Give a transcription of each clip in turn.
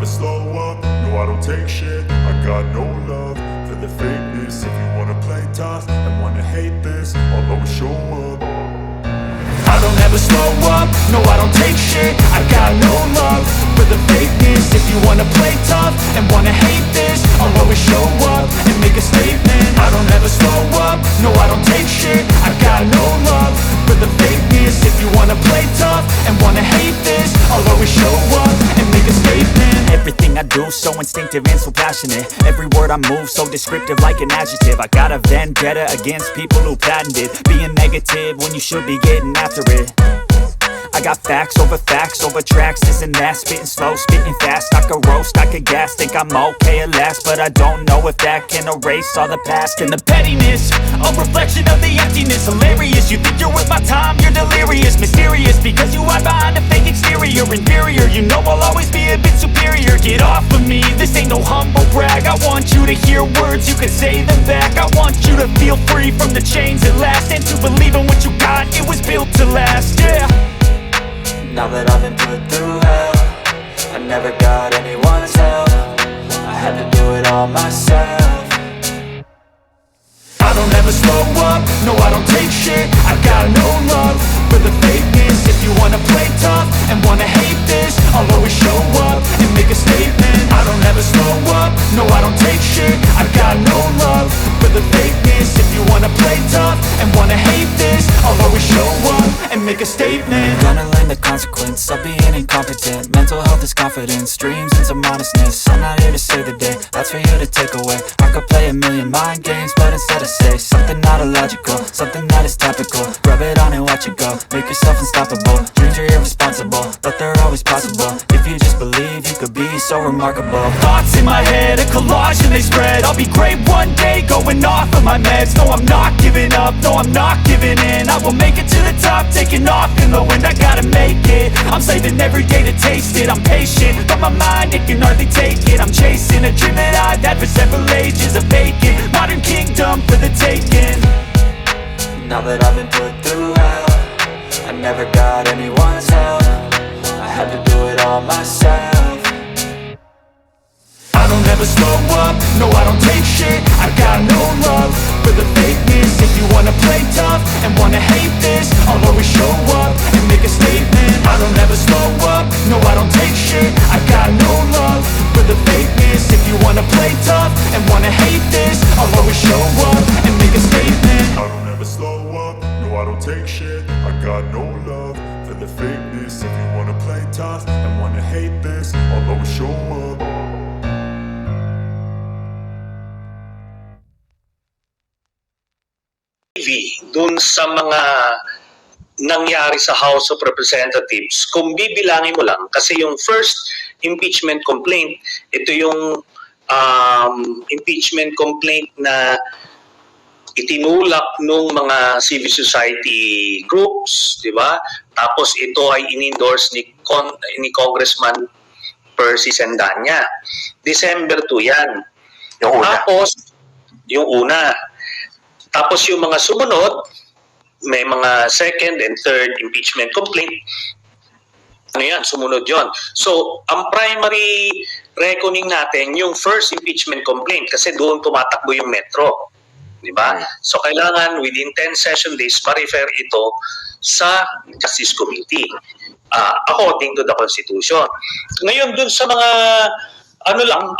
slow up, no I don't take shit. I got no love for the fakeness. If you wanna play tough and wanna hate this, I'll always show up. I don't ever slow up, no I don't take shit. I got no love for the fakeness. If you wanna play tough and wanna hate this, I'll always show up and make a statement. I don't ever slow up, no I don't take shit. I got no love for the fakeness. If you wanna play tough and wanna hate this, I'll always show up and make a statement. Everything I do so instinctive and so passionate. Every word I move so descriptive like an adjective. I got a vendetta against people who patented being negative when you should be getting after it. I got facts over tracks, this and that. Spitting slow, spitting fast. I could roast, I could gas. Think I'm okay at last, but I don't know if that can erase all the past. And the pettiness, a reflection of the emptiness. Hilarious, you think you're worth my time, you're delirious. Mysterious, because you hide behind a fake exterior. Inferior, you know I'll always be a bit superior. Get off of me, this ain't no humble brag. I want you to hear words, you can say them back. I want you to feel free from the chains at last, and to believe in what you got, it was built to last, yeah. Now that I've been put through hell, I never got anyone's help. I had to do it all myself. I don't ever slow up, no I don't take shit. I got no love for the fakeness. If you wanna play tough and wanna hate this, I'll always show up and make a statement. I don't ever slow up, no I don't take shit. I got no love for the fakeness. If you wanna play tough and wanna hate this, I'll always show up and make a statement. Gonna learn the consequence of being incompetent. Mental health is confidence, dreams and some honestness. I'm not here to save the day, that's for you to take away. I could play a million mind games, but instead I say something not illogical, something that is topical. Rub it on and watch it go, make yourself unstoppable. Dreams are irresponsible, but they're always possible. If you just believe, you could be so remarkable. Thoughts in my head, a collage and they spread. I'll be great one day, going off of my meds. No, I'm not giving up, no, I'm not giving in. I will make it to the top, taking off in the wind. I gotta make it, I'm saving every day to taste it. I'm patient, but my mind, it can hardly take it. I'm chasing a dream that I've had for several ages. A vacant, modern kingdom for the taking. Now that I've been put through hell, I never got anyone's help. I had to do it all myself. I don't ever slow up, no I don't take shit. I got no love for the fakeness. If you wanna play tough and wanna hate this, I'll always show up and make a statement. I don't ever slow up, no I don't take shit. I got no love for the fakeness. If you wanna play tough and wanna hate this, I'll always show up and make a statement. I don't ever slow up, no I don't take shit. I got no love for the fakeness. If you wanna play tough and wanna hate this, I'll always show up. Dun sa mga nangyari sa House of Representatives, kung bibilangin mo lang, kasi yung first impeachment complaint, ito yung impeachment complaint na itinulak ng mga civil society groups, di ba? Tapos ito ay in-endorse ni Congressman Percy Sendanya. December 2 yan. Yung una. Tapos, yung una. Tapos yung mga sumunod, may mga second and third impeachment complaint. Ano yan? Sumunod yon. So, ang primary reckoning natin, yung first impeachment complaint kasi doon tumatakbo yung Metro. Diba? So, kailangan within 10 session days, ma-refer ito sa Justice Committee. According to the Constitution. Ngayon, dun sa mga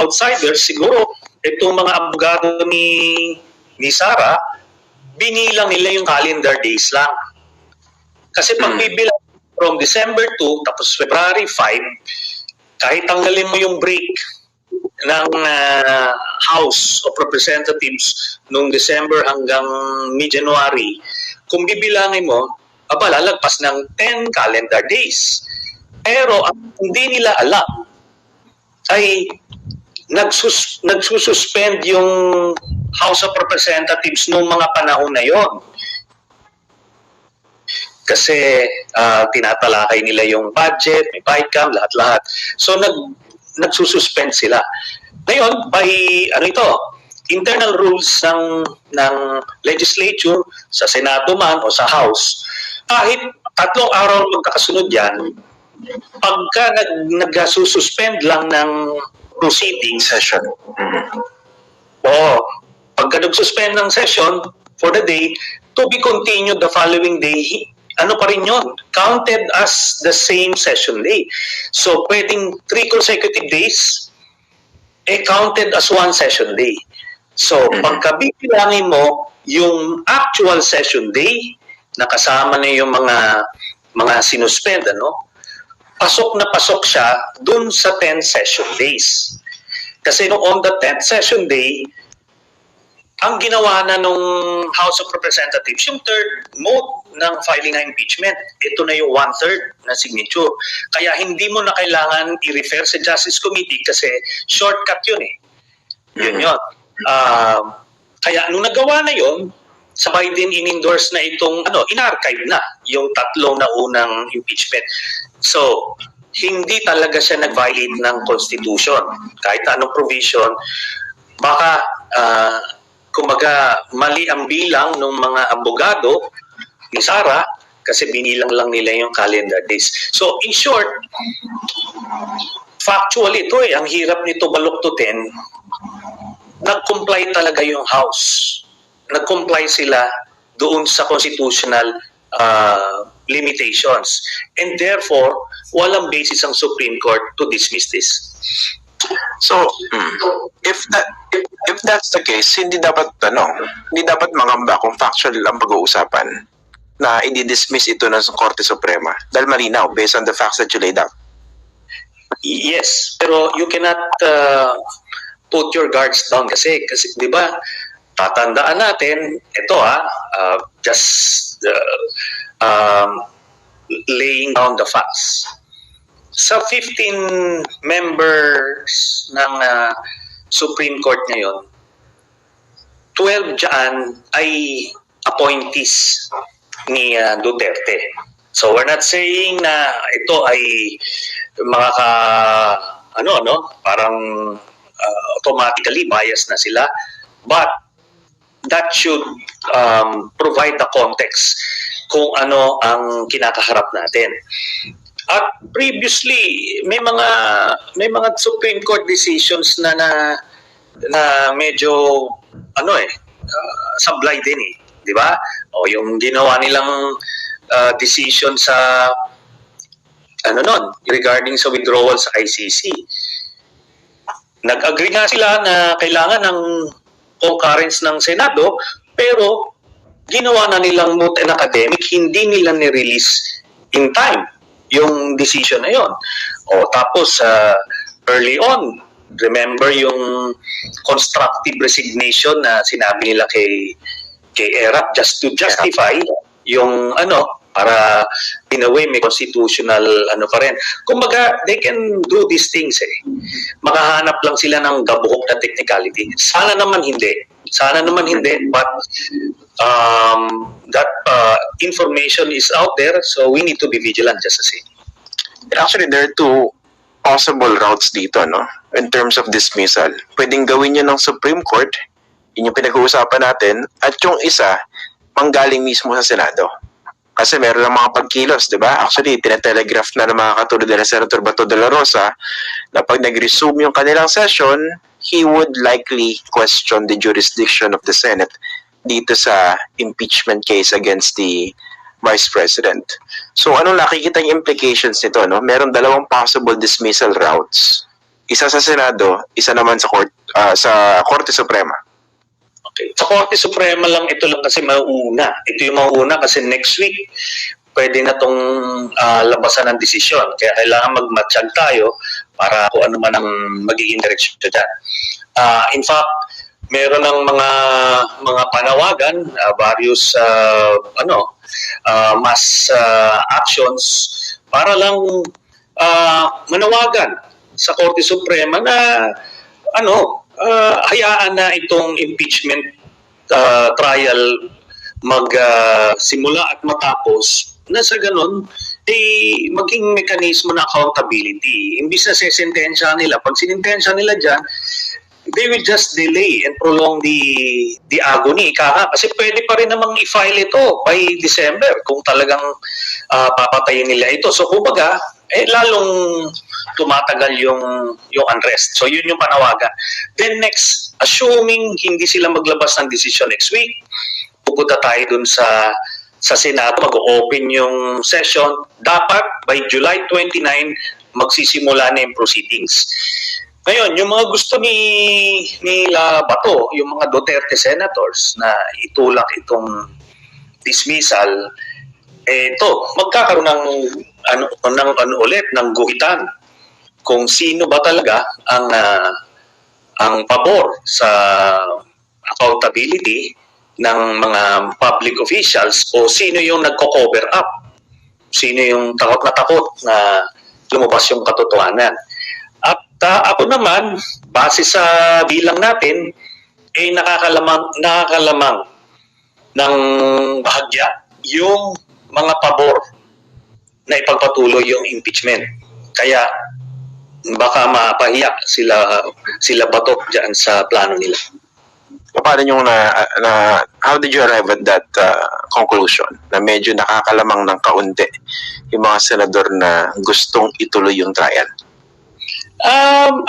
outsiders, siguro, itong mga abogado ni Sara, binilang nila yung calendar days lang. Kasi pag bibilang from December 2 tapos February 5, kahit tanggalin mo yung break ng House of Representatives noong December hanggang mid-January, kung bibilangin mo, lalagpas ng 10 calendar days. Pero ang hindi nila alam ay nagsususpend yung House of Representatives noong mga panahon na yon. Kasi tinatalakay nila yung budget, may PICAM, lahat-lahat. So nagsususpend sila. Ngayon, by internal rules ng legislature, sa Senado man o sa House, kahit 3 araw magkakasunod yan, pagka nag-suspend lang ng proceedings, Session. oo, pagka nag-suspend ng session for the day, to be continued the following day, ano pa rin yun? Counted as the same session day. So, pwedeng 3 consecutive days, counted as 1 session day. So, pagka bibilangin mo yung actual session day, nakasama na yung mga sinuspend, pasok na pasok siya dun sa 10 session days. Kasi on the 10th session day, ang ginawa na nung House of Representatives, yung third mode ng filing ng impeachment, ito na yung 1/3 na signature. Kaya hindi mo na kailangan i-refer sa Justice Committee kasi shortcut yun eh. Yun yun. Kaya nung nagawa na yun, sabay din in-endorse na itong, in-archive na yung 3 na unang impeachment. So, hindi talaga siya nag-violate ng Constitution. Kahit anong provision, baka kumaga mali ang bilang ng mga abogado ni Sara kasi binilang lang nila yung calendar days. So in short, factually ito ang hirap nito baluktutin. Nag-comply talaga yung House. Nag-comply sila doon sa constitutional limitations. And therefore, walang basis ang Supreme Court to dismiss this. So, if that's the case, hindi dapat mangamba kung factual ang pag-uusapan na i-dismiss ito ng Korte Suprema dahil malinaw based on the facts that you laid out. Yes, pero you cannot put your guards down kasi 'di ba? Tatandaan natin ito just laying down the facts. Sa 15 members ng Supreme Court ngayon, 12 dyan ay appointees ni Duterte. So we're not saying na ito ay mga parang automatically biased na sila, but that should provide the context kung ano ang kinakaharap natin. At previously, may mga Supreme Court decisions na medyo sablay din di ba? O yung ginawa nilang decision sa regarding sa withdrawal sa ICC. Nag-agree nga sila na kailangan ng concurrence ng Senado, pero ginawa na nilang moot and academic, hindi nila ni-release in time yung decision na yon. Tapos early on, remember yung constructive resignation na sinabi nila kay ERAP just to justify yung para in a way may constitutional pa rin. Kumbaga, they can do these things Makahanap lang sila ng gabuhok na technicality. Sana naman hindi, but that information is out there, so we need to be vigilant just the same. Actually, there are 2 possible routes dito, in terms of dismissal. Pwedeng gawin yun ng Supreme Court, yun yung pinag-uusapan natin, at yung isa, manggaling mismo sa Senado. Kasi meron lang mga pagkilos, di ba? Actually, tinetelegraph na ng mga katulad nila Senator Bato de la Rosa na pag nag-resume yung kanilang session, he would likely question the jurisdiction of the Senate dito sa impeachment case against the Vice President. So, anong nakikita yung implications nito? Meron 2 possible dismissal routes. Isa sa Senado, isa naman sa Korte Suprema. Okay. Sa Korte Suprema lang, ito lang kasi mauuna. Ito yung mauuna kasi next week, pwede na itong labasan ng desisyon. Kaya kailangan magmatsyag tayo para kung ano man ang magiging direksyon dyan. In fact, meron ng mga panawagan, various mass actions para lang manawagan sa Korte Suprema na hayaan na itong impeachment trial magsimula at matapos na sa ganun maging mekanismo na accountability. Imbis na sesentensya nila, pag sinintensya nila dyan, they will just delay and prolong the agony. Kasi pwede pa rin namang i-file ito by December kung talagang papatayin nila ito. So kumbaga, lalong tumatagal yung unrest. So yun yung panawagan. Then next, assuming hindi sila maglabas ng decision next week, pupunta tayo dun sa Senado, mag-open yung session. Dapat by July 29, magsisimula na yung proceedings. Ngayon, yung mga gusto nila Bato, yung mga Duterte senators na itulak itong dismissal, ito, magkakaroon ng ulit ng guhitan kung sino ba talaga ang pabor sa accountability ng mga public officials o sino yung nagko-cover up, sino yung takot na lumabas yung katotohanan. At ako naman, base sa bilang natin, nakakalamang ng bahagya yung mga pabor na ipagpatuloy yung impeachment. Kaya baka mapahiya sila Bato diyan sa plano nila. Paano nyo how did you arrive at that conclusion na medyo nakakalamang ng kaunti yung mga senador na gustong ituloy yung trial?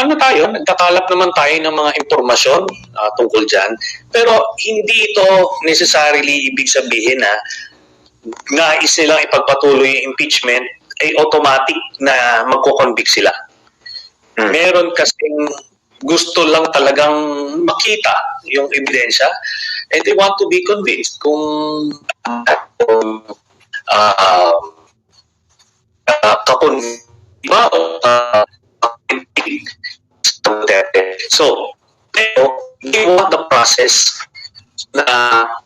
Nagtatalap naman tayo ng mga impormasyon tungkol dyan, pero hindi ito necessarily ibig sabihin na nais nilang ipagpatuloy yung impeachment ay automatic na magko-convict sila. Meron kasing gusto lang talagang makita yung ebidensya and they want to be convinced kung so, they want the process na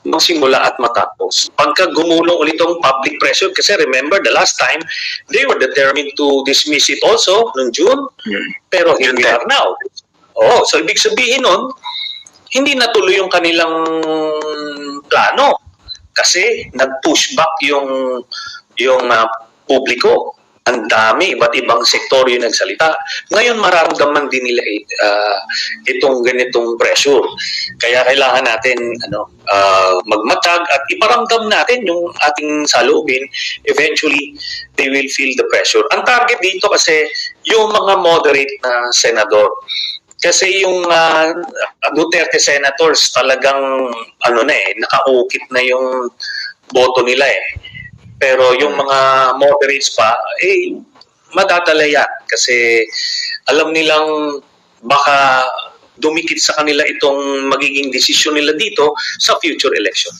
magsimula at matapos. Pagka gumulong ulit ang public pressure, kasi remember the last time, they were determined to dismiss it also noong June, pero here we are now. So ibig sabihin nun, hindi natuloy yung kanilang plano kasi nag-push back yung publiko. Ang dami, iba't ibang sektor yung nagsalita. Ngayon, mararamdaman din nila itong ganitong pressure. Kaya kailangan natin magmatag at iparamdam natin yung ating saloobin. Eventually, they will feel the pressure. Ang target dito kasi yung mga moderate na senador. Kasi yung Duterte senators talagang nakaukit na yung boto nila Pero yung mga moderates pa, madadala yan. Kasi alam nilang baka dumikit sa kanila itong magiging desisyon nila dito sa future elections.